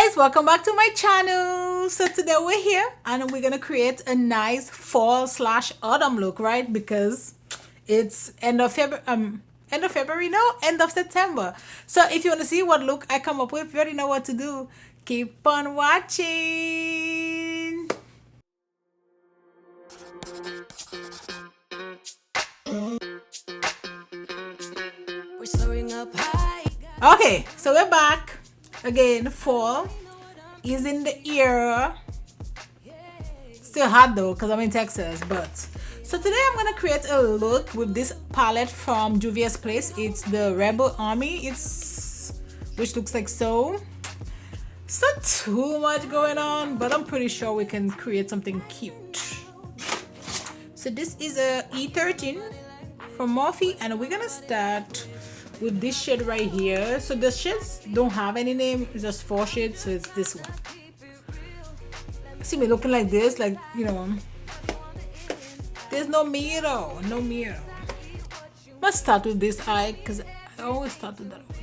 guys, welcome back to my channel. So today we're here and we're gonna create a nice fall slash autumn look, right? Because it's end of February, no, end of September. So if you want to see what look I come up with, you already know what to do. Keep on watching. We're soaring up high. Okay, so we're back again. Fall is in the air. Still hot though because I'm in Texas, but so today I'm gonna create a look with this palette from Juvia'S place. It's the Rebel Army. Which looks like so. It's not too much going on, but I'm pretty sure we can create something cute. So this is a E13 from Morphe, and we're gonna start with this shade right here. So the shades don't have any name, it's just 4 shades, so it's this one. See me looking like this, like, you know, there's no mirror, no mirror. Let's start with this eye because I always start with that one.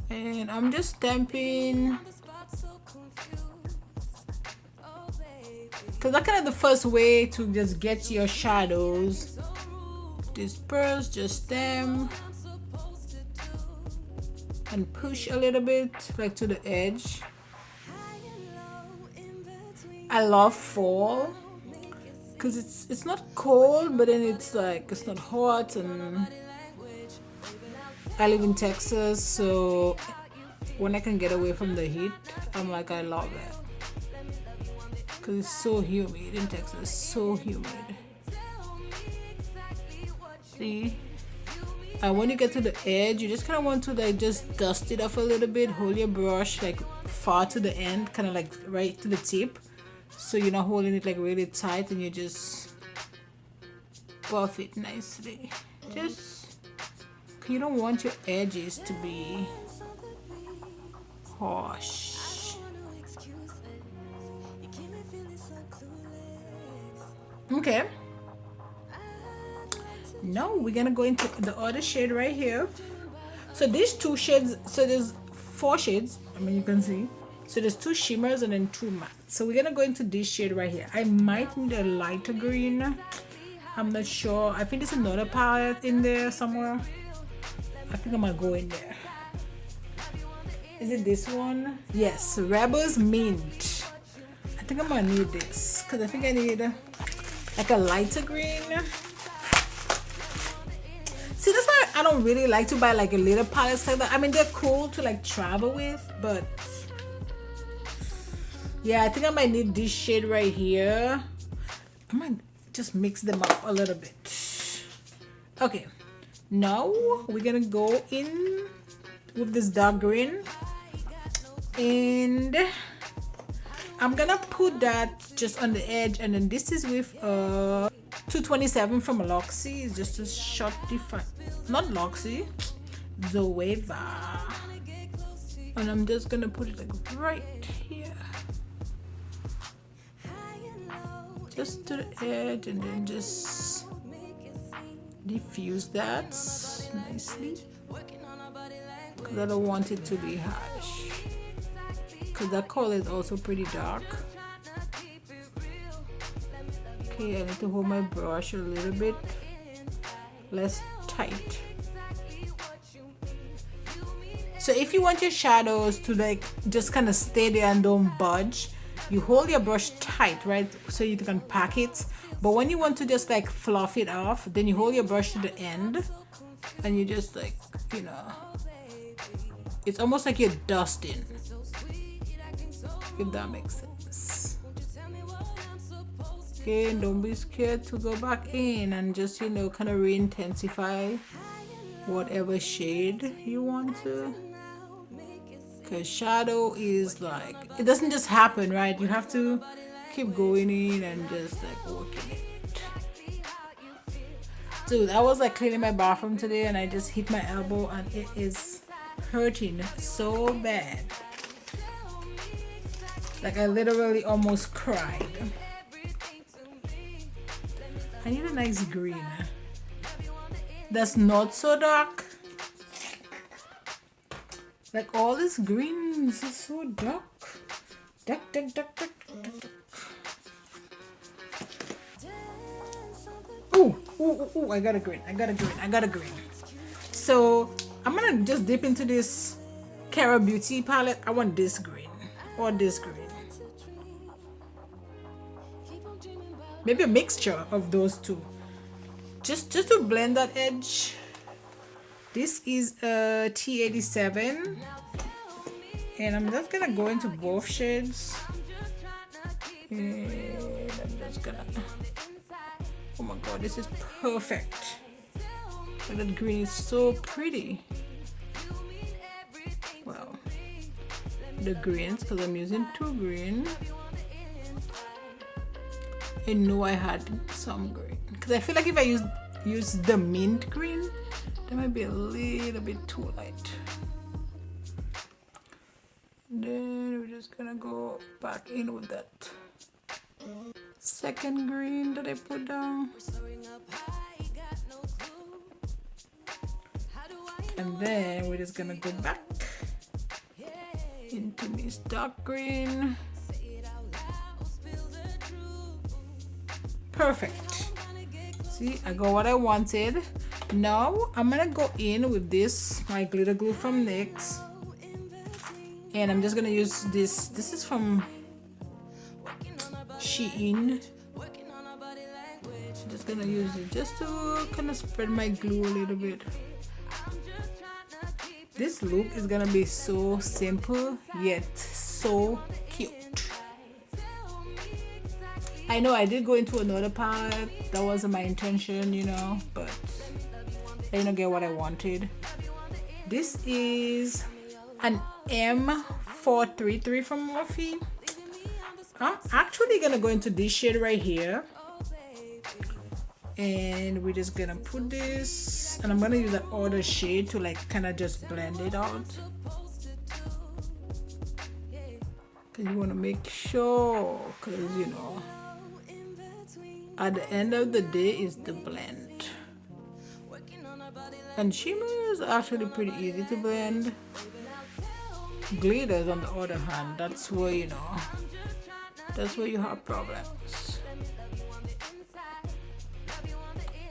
And I'm just stamping because that's kind of the first way to just get your shadows. Disperse, just stamp and push a little bit like to the edge. I love fall because it's not cold, but then it's like it's not hot, and I live in Texas, so when I can get away from the heat, I'm like, I love it. Because it's so humid in Texas, so humid. See? And when you get to the edge, you just kind of want to like just dust it off a little bit. Hold your brush like far to the end, kind of like right to the tip. So you're not holding it like really tight, and you just buff it nicely. You don't want your edges to be harsh. Okay. Now we're gonna go into the other shade right here. So these 2 shades, so there's 4 shades, I mean you can see. So there's 2 shimmers and then 2 mattes. So we're gonna go into this shade right here. I might need a lighter green. I'm not sure. I think there's another palette in there somewhere. I think I'm gonna go in there. Is it this one? Yes, Rebels Mint. I think I'm gonna need this because I think I need like a lighter green. See, that's why I don't really like to buy like a little palettes like that. I mean, they're cool to like travel with, but yeah, I think I might need this shade right here. I might just mix them up a little bit. Okay. Now we're gonna go in with this dark green, and I'm gonna put that just on the edge, and then this is with 227 from Luxie. It's just a short different, not Luxie, Zoeva, and I'm just gonna put it like right here, just to the edge, and then just diffuse that nicely because I don't want it to be harsh because that color is also pretty dark. Okay, I need to hold my brush a little bit less tight. So if you want your shadows to like just kind of stay there and don't budge, you hold your brush tight, right, so you can pack it. But when you want to just like fluff it off, then you hold your brush to the end and you just like, you know, it's almost like you're dusting, if that makes sense. Okay, and don't be scared to go back in and just, you know, kind of re-intensify whatever shade you want to. Because shadow is like, it doesn't just happen, right? You have to keep going in and just like working it. Dude, I was like cleaning my bathroom today and I just hit my elbow and it is hurting so bad. Like I literally almost cried. I need a nice green. that's not so dark. Like all these greens are so dark. Dark. Ooh, I got a green. So I'm gonna just dip into this Cara Beauty palette. I want this green or this green. Maybe a mixture of those two. Just to blend that edge. This is a T87. And I'm just gonna go into both shades. And I'm just gonna... Oh my god, this is perfect. And that green is so pretty. Wow. The greens, because I'm using 2 green. I know I had some green. Because I feel like if I use the mint green, that might be a little bit too light. Then we're just gonna go back in with that second green that I put down. And then we're just gonna go back into this dark green. Perfect. See, I got what I wanted. Now I'm gonna go in with this, my glitter glue from NYX. And I'm just gonna use this. This is from Shein. Just gonna use it just to kind of spread my glue a little bit. This look is gonna be so simple yet so cute. I know I did go into another palette. That wasn't my intention, you know, but I didn't get what I wanted. This is an M433 from Morphe. I'm actually gonna go into this shade right here. And we're just gonna put this, and I'm gonna use that other shade to like kind of just blend it out. Cause you wanna make sure, cause you know, at the end of the day is the blend. And shimmer is actually pretty easy to blend. Glitters on the other hand, that's where you know, that's where you have problems.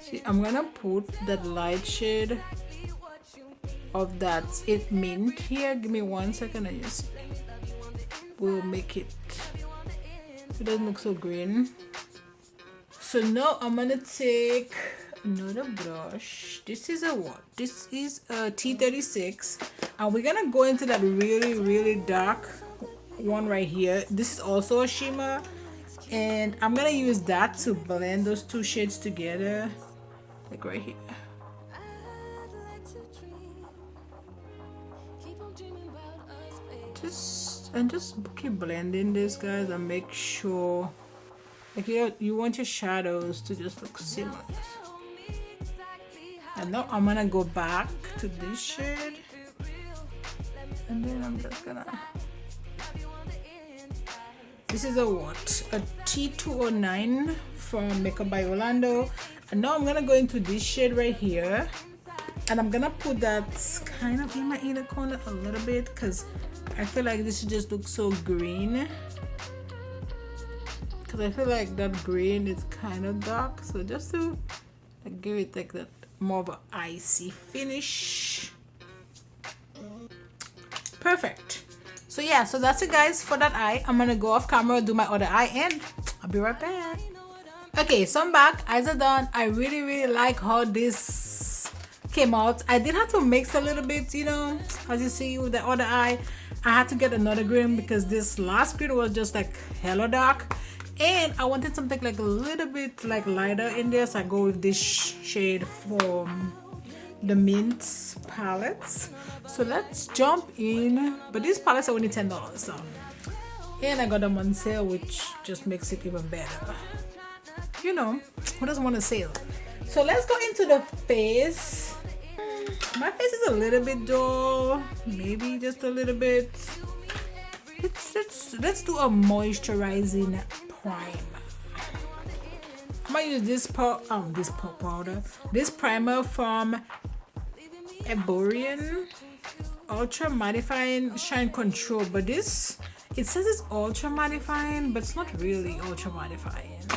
See, I'm gonna put that light shade of that It Mint here. Give me 1 second and just will make it. It doesn't look so green. So now I'm gonna take another brush. This is a what? This is a T36, and we're gonna go into that really dark one right here. This is also a shimmer, and I'm gonna use that to blend those two shades together, like right here. Just keep blending this, guys, and make sure like you want your shadows to just look seamless. And now I'm gonna go back to this shade, and then I'm just gonna, this is a what? A T209 from Makeup by Yolondo. And now I'm gonna go into this shade right here, and I'm gonna put that kind of in my inner corner a little bit, because I feel like this just looks so green. Because I feel like that green is kind of dark, so just to like, give it like that more of an icy finish. Perfect. So yeah, so that's it, guys, for that eye. I'm gonna go off camera, do my other eye, and I'll be right back. Okay, so I'm back. Eyes are done. I really like how this came out. I did have to mix a little bit, you know, as you see with the other eye. I had to get another green because this last green was just like hella dark, and I wanted something like a little bit like lighter in there, so I go with this shade from the Mint palettes. So let's jump in. But these palettes are only $10, so, and I got them on sale, which just makes it even better. You know, who doesn't want a sale? So let's go into the face. My face is a little bit dull, maybe just a little bit. Let's do a moisturizing primer. I'm gonna use this powder, this primer from Erborian, Ultra Mattifying Shine Control. But this, it says it's ultra mattifying, but it's not really ultra mattifying.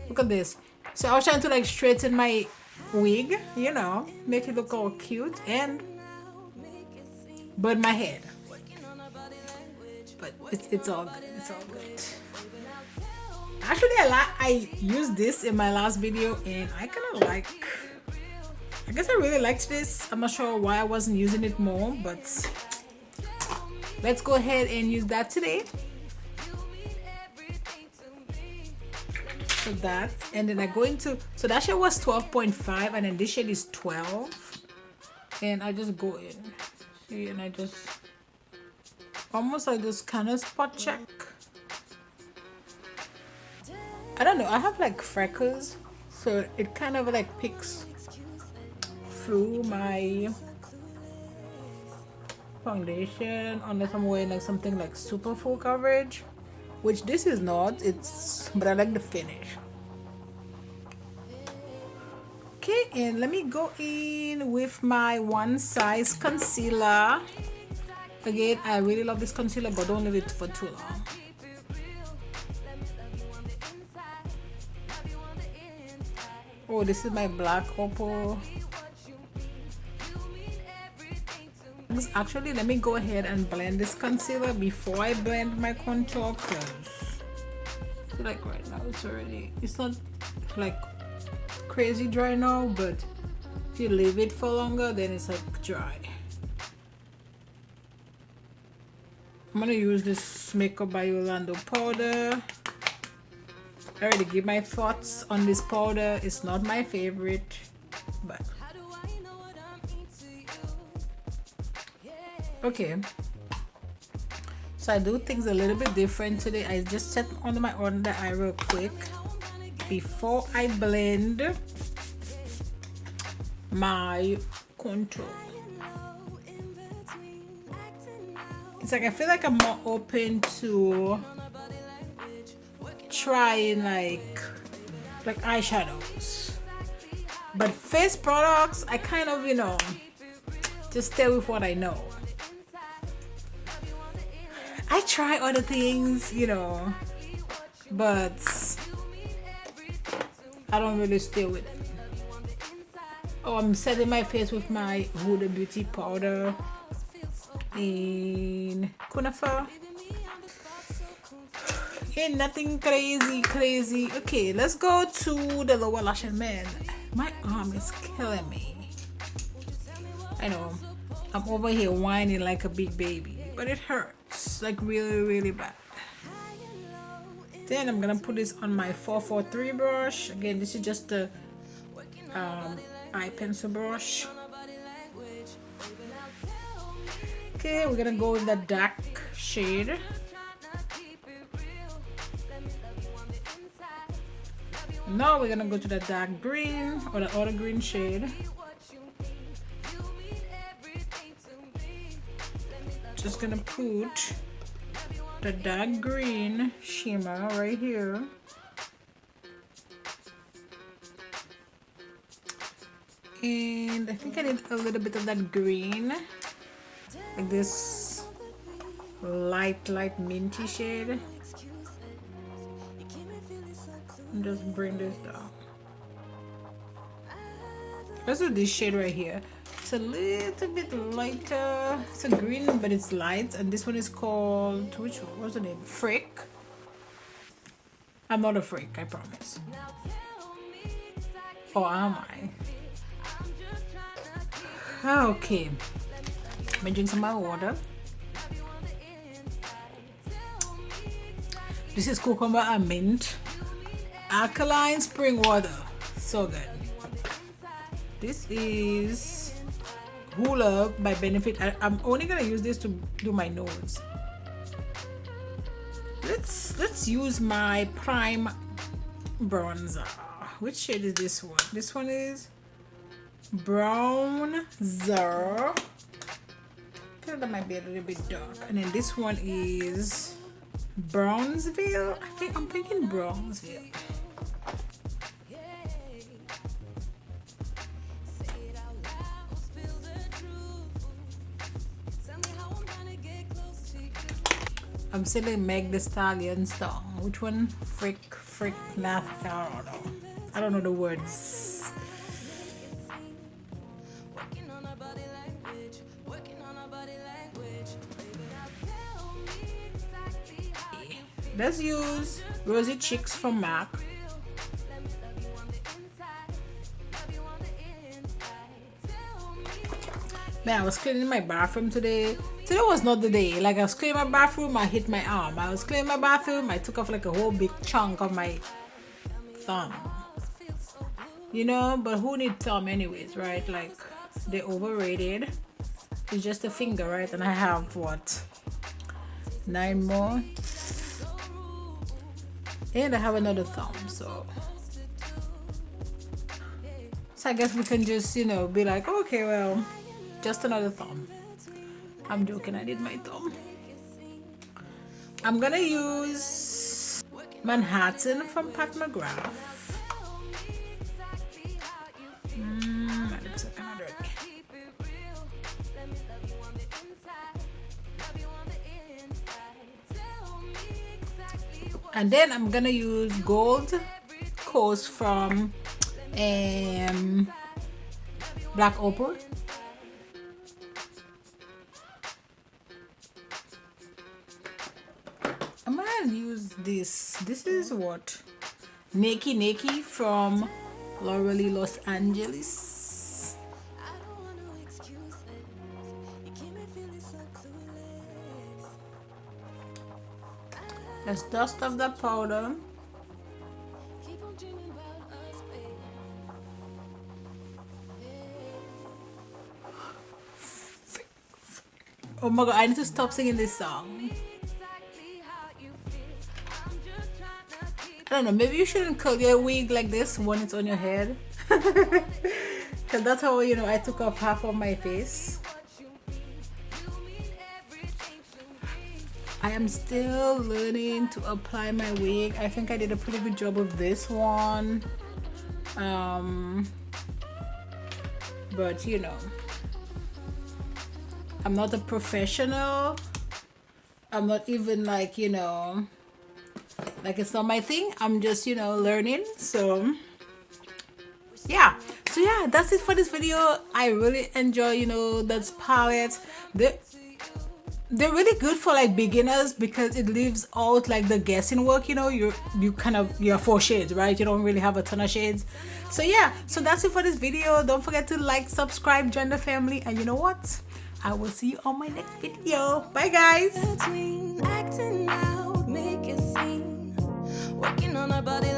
Look at this. So I was trying to like straighten my wig, you know, make it look all cute and burn my head. But it's all good. It's all good. Actually, I used this in my last video and I kind of like. I guess I really liked this. I'm not sure why I wasn't using it more, but let's go ahead and use that today. So that, and then I go into, so that shade was 12.5 and then this shade is 12, and I just go in, see, and I just almost like this kind of spot check. I don't know, I have like freckles, so it kind of like picks through my foundation unless I'm wearing like something like super full coverage, which this is not. It's, but I like the finish. Okay, and let me go in with my One Size concealer. Again, I really love this concealer, but don't leave it for too long. Oh, this is my black opal. Actually, let me go ahead and blend this concealer before I blend my contour, because like right now it's not like crazy dry now, but if you leave it for longer then it's like dry. I'm gonna use this Makeup by Yolondo powder. I already give my thoughts on this powder. It's not my favorite, but okay. So I do things a little bit different today. I just set under my under eye real quick before I blend my contour. It's like I feel like I'm more open to trying like eyeshadows, but face products I kind of, you know, just stay with what I know. I try other things, you know, but I don't really stay with it. Oh, I'm setting my face with my Huda Beauty powder in Conifer. Ain't nothing crazy. Okay, let's go to the lower lash. And man, my arm is killing me. I know, I'm over here whining like a big baby, but it hurts like really bad. Then I'm gonna put this on my 443 brush. Again, this is just the eye pencil brush. Okay, we're gonna go with the dark shade. Now we're gonna go to the dark green or the other green shade. Just gonna put the dark green shimmer right here. And I think I need a little bit of that green, like this light minty shade. And just bring this down. Let's do this shade right here. It's a little bit lighter. It's a green, but it's light. And this one is called, which one? What's the name? Frick. I'm not a freak, I promise. Or am I? Okay. Let me drink some of my water. This is cucumber and mint. Alkaline spring water. So good. This is Hula by Benefit. I'm only gonna use this to do my nose. Let's use my prime bronzer. Which shade is this one? This one is bronzer. I feel that might be a little bit dark. And then this one is Brownsville. I'm thinking Brownsville. I'm still in Meg Thee Stallion song. Which one? Frick, nah, I don't know the words. Let's use Rosy Cheeks from MAC. Man, I was cleaning my bathroom today. Today was not the day. Like, I was cleaning my bathroom, I hit my arm. I was cleaning my bathroom, I took off like a whole big chunk of my thumb. You know, but who needs thumb anyways, right? Like, they're overrated. It's just a finger, right? And I have what? 9 more. And I have another thumb, so I guess we can just, you know, be like, okay, well, just another thumb. I'm joking, I did my thumb. I'm gonna use Manhattan from Pat McGrath. My lips are kind of dirty. And then I'm gonna use Gold Coast from Black Opal. I'm gonna use this. This is what? Nakey from L'Oreal Los Angeles. Let's dust off the powder. Oh my god, I need to stop singing this song. I don't know, maybe you shouldn't curl your wig like this when it's on your head. Because that's how, you know, I took off half of my face. I am still learning to apply my wig. I think I did a pretty good job of this one. But you know, I'm not a professional. I'm not even like, you know, like it's not my thing. I'm just, you know, learning. So yeah, that's it for this video. I really enjoy, you know, those palettes. They're really good for like beginners because it leaves out like the guessing work. You know, you have 4 shades, right? You don't really have a ton of shades. So yeah, so that's it for this video. Don't forget to like, subscribe, join the family, and you know what, I will see you on my next video. Bye guys. Between acting out, make a scene, working on our body